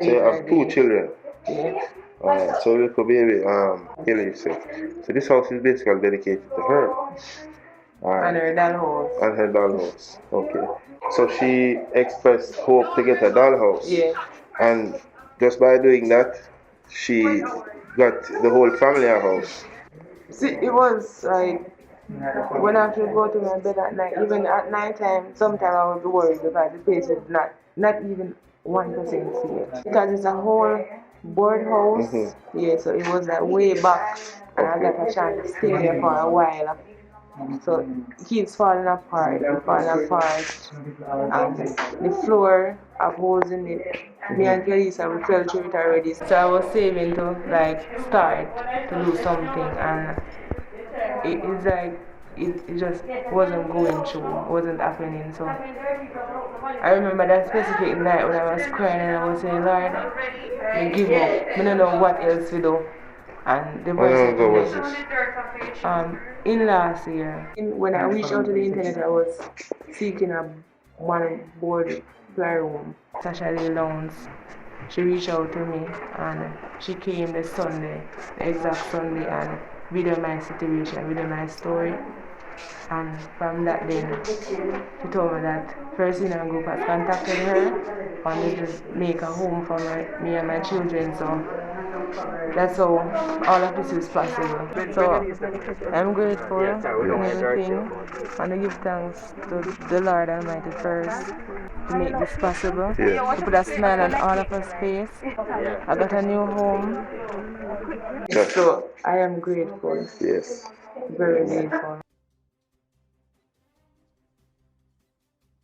So you have 2 children. Yes. Alright, so little baby, Kelecia. So this house is basically dedicated to her. And her dollhouse. And her dollhouse. Okay. So she expressed hope to get a dollhouse. Yes. And just by doing that, she got the whole family a house. See, it was like when I should go to my bed at night, even at night time, sometimes I was worried because the place is not even 1% safe. Because it's a whole board house. Yeah, so it was like way back, and I got a chance to stay there for a while. So it keeps falling apart, and the floor have holes in it. Me and Kelecia, we fell through it already. So I was saving to like start to do something, and it's like it just wasn't going through, wasn't happening. So I remember that specific night when I was crying and I was saying, Lord, I give up. I don't know what else to do. And the verse was this? In last year, when I reached out to the internet, I was seeking a one board playroom, Sasha-lee Lounds. She reached out to me and she came the Sunday, the exact Sunday, and video my situation, video my story. And from that day, she told me that First Union Group has contacted her and they just make a home for me and my children. So that's how all of this is possible. So I'm grateful for everything, and I give thanks to the Lord Almighty first to make this possible, to put a smile on all of us face. I got a new home. So I am grateful. Yes. Very grateful.